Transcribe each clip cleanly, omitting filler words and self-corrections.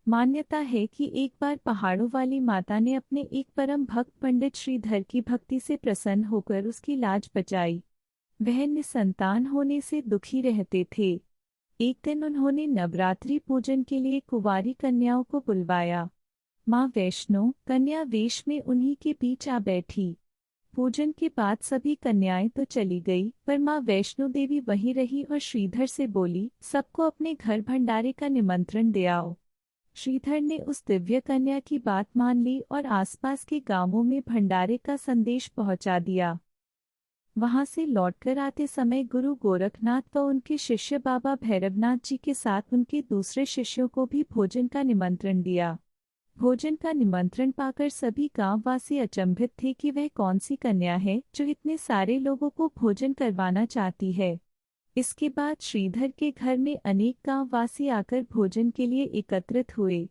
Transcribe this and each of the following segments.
मान्यता है कि एक बार पहाड़ों वाली माता ने अपने एक परम भक्त पंडित श्रीधर की भक्ति से प्रसन्न होकर उसकी लाज बचाई। वह निसंतान होने से दुखी रहते थे। एक दिन उन्होंने नवरात्रि पूजन के लिए कुंवारी कन्याओं को बुलवाया। माँ वैष्णो कन्या वेश में उन्हीं के बीच आ बैठी। पूजन के बाद सभी कन्याएं तो चली गई, पर माँ वैष्णो देवी वहीं रही और श्रीधर से बोली, सबको अपने घर भंडारे का निमंत्रण दे आओ। श्रीधर ने उस दिव्य कन्या की बात मान ली और आसपास के गांवों में भंडारे का संदेश पहुंचा दिया। वहां से लौटकर आते समय गुरु गोरखनाथ व उनके शिष्य बाबा भैरवनाथ जी के साथ उनके दूसरे शिष्यों को भी भोजन का निमंत्रण दिया। भोजन का निमंत्रण पाकर सभी गांववासी अचंभित थे कि वह कौन सी कन्या है जो इतने सारे लोगों को भोजन करवाना चाहती है। इसके बाद श्रीधर के घर में अनेक गांववासी आकर भोजन के लिए एकत्रित हुए।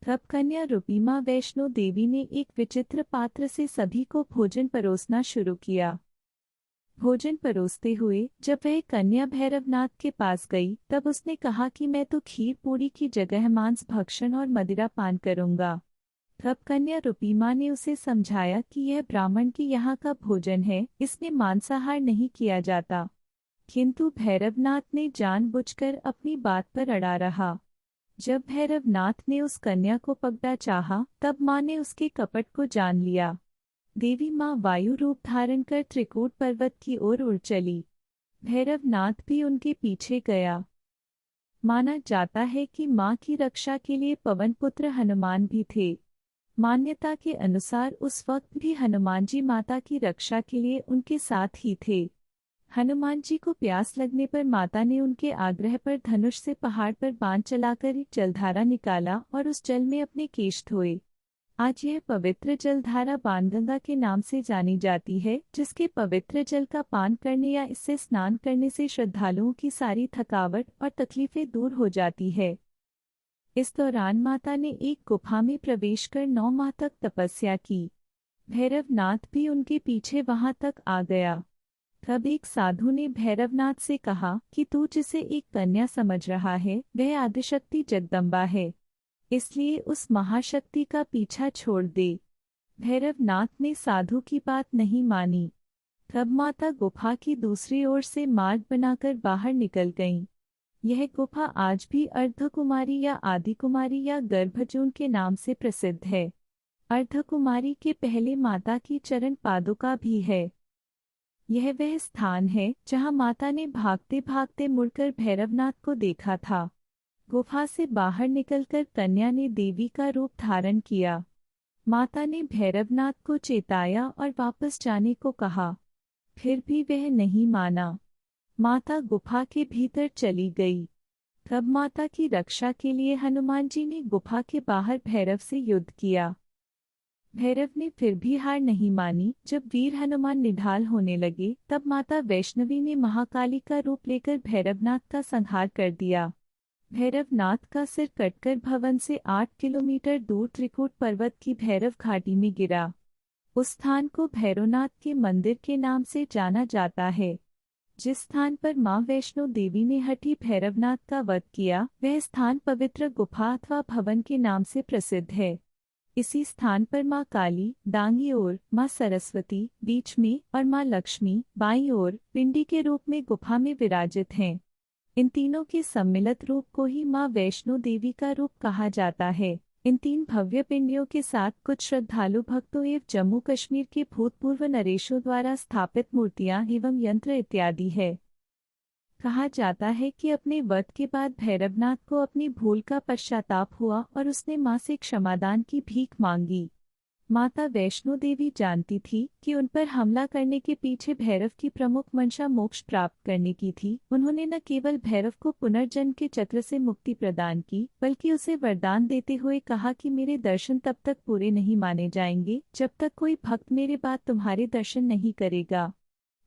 तब कन्या रूपी माँ वैष्णो देवी ने एक विचित्र पात्र से सभी को भोजन परोसना शुरू किया। भोजन परोसते हुए जब वह कन्या भैरवनाथ के पास गई, तब उसने कहा कि मैं तो खीर पूरी की जगह मांस भक्षण और मदिरा पान करूंगा। तब कन्या रूपी माँ ने उसे समझाया कि यह ब्राह्मण की यहाँ का भोजन है, इसमें मांसाहार नहीं किया जाता। किंतु भैरवनाथ ने जानबूझकर अपनी बात पर अड़ा रहा। जब भैरवनाथ ने उस कन्या को पकड़ा चाहा, तब माँ ने उसके कपट को जान लिया। देवी माँ वायु रूप धारण कर त्रिकूट पर्वत की ओर उड़ चली। भैरवनाथ भी उनके पीछे गया। माना जाता है कि माँ की रक्षा के लिए पवन पुत्र हनुमान भी थे। मान्यता के अनुसार उस वक्त भी हनुमान जी माता की रक्षा के लिए उनके साथ ही थे। हनुमान जी को प्यास लगने पर माता ने उनके आग्रह पर धनुष से पहाड़ पर बाण चलाकर एक जलधारा निकाला और उस जल में अपने केश धोए। आज यह पवित्र जलधारा बाणगंगा के नाम से जानी जाती है, जिसके पवित्र जल का पान करने या इससे स्नान करने से श्रद्धालुओं की सारी थकावट और तकलीफें दूर हो जाती है। इस दौरान माता ने एक गुफा में प्रवेश कर 9 माह तक तपस्या की। भैरवनाथ भी उनके पीछे वहां तक आ गया। तब एक साधु ने भैरवनाथ से कहा कि तू जिसे एक कन्या समझ रहा है, वह आदिशक्ति जगदम्बा है, इसलिए उस महाशक्ति का पीछा छोड़ दे। भैरवनाथ ने साधु की बात नहीं मानी। तब माता गुफा की दूसरी ओर से मार्ग बनाकर बाहर निकल गईं। यह गुफा आज भी अर्धकुमारी या आदिकुमारी या गर्भजून के नाम से प्रसिद्ध है। अर्धकुमारी के पहले माता की चरण पादुका भी है। यह वह स्थान है जहां माता ने भागते भागते मुड़कर भैरवनाथ को देखा था। गुफा से बाहर निकलकर कन्या ने देवी का रूप धारण किया। माता ने भैरवनाथ को चेताया और वापस जाने को कहा, फिर भी वह नहीं माना। माता गुफा के भीतर चली गई। तब माता की रक्षा के लिए हनुमान जी ने गुफा के बाहर भैरव से युद्ध किया। भैरव ने फिर भी हार नहीं मानी। जब वीर हनुमान निढाल होने लगे, तब माता वैष्णवी ने महाकाली का रूप लेकर भैरवनाथ का संहार कर दिया। भैरवनाथ का सिर कटकर भवन से 8 किलोमीटर दूर त्रिकूट पर्वत की भैरव घाटी में गिरा। उस स्थान को भैरवनाथ के मंदिर के नाम से जाना जाता है। जिस स्थान पर मां वैष्णो देवी ने हठी भैरवनाथ का वध किया, वह स्थान पवित्र गुफा अथवा भवन के नाम से प्रसिद्ध है। इसी स्थान पर मां काली दांगी ओर, मां सरस्वती बीच में और मां लक्ष्मी बाईं ओर पिंडी के रूप में गुफा में विराजित हैं। इन तीनों के सम्मिलित रूप को ही मां वैष्णो देवी का रूप कहा जाता है। इन 3 भव्य पिंडियों के साथ कुछ श्रद्धालु भक्तों एवं जम्मू कश्मीर के भूतपूर्व नरेशों द्वारा स्थापित मूर्तियां एवं यंत्र इत्यादि है। कहा जाता है कि अपने वध के बाद भैरवनाथ को अपनी भूल का पश्चाताप हुआ और उसने मां से क्षमादान की भीख मांगी। माता वैष्णो देवी जानती थी कि उन पर हमला करने के पीछे भैरव की प्रमुख मंशा मोक्ष प्राप्त करने की थी। उन्होंने न केवल भैरव को पुनर्जन्म के चक्र से मुक्ति प्रदान की, बल्कि उसे वरदान देते हुए कहा कि मेरे दर्शन तब तक पूरे नहीं माने जाएंगे जब तक कोई भक्त मेरे बाद तुम्हारे दर्शन नहीं करेगा।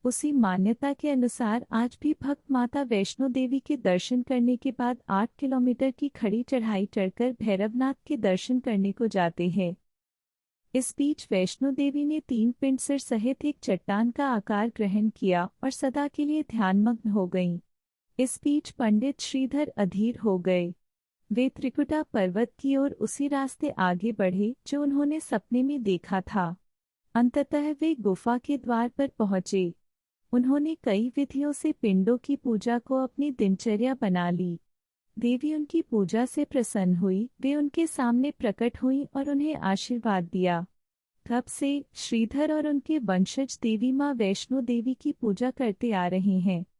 उसी मान्यता के अनुसार आज भी भक्त माता वैष्णो देवी के दर्शन करने के बाद 8 किलोमीटर की खड़ी चढ़ाई चढ़कर भैरवनाथ के दर्शन करने को जाते हैं। इस बीच वैष्णो देवी ने 3 पिंड सिर सहित एक चट्टान का आकार ग्रहण किया और सदा के लिए ध्यानमग्न हो गईं। इस बीच पंडित श्रीधर अधीर हो गए। वे त्रिकुटा पर्वत की ओर उसी रास्ते आगे बढ़े जो उन्होंने सपने में देखा था। अंततः वे गुफा के द्वार पर पहुंचे। उन्होंने कई विधियों से पिंडों की पूजा को अपनी दिनचर्या बना ली। देवी उनकी पूजा से प्रसन्न हुई, वे उनके सामने प्रकट हुईं और उन्हें आशीर्वाद दिया। तब से श्रीधर और उनके वंशज देवी मां वैष्णो देवी की पूजा करते आ रहे हैं।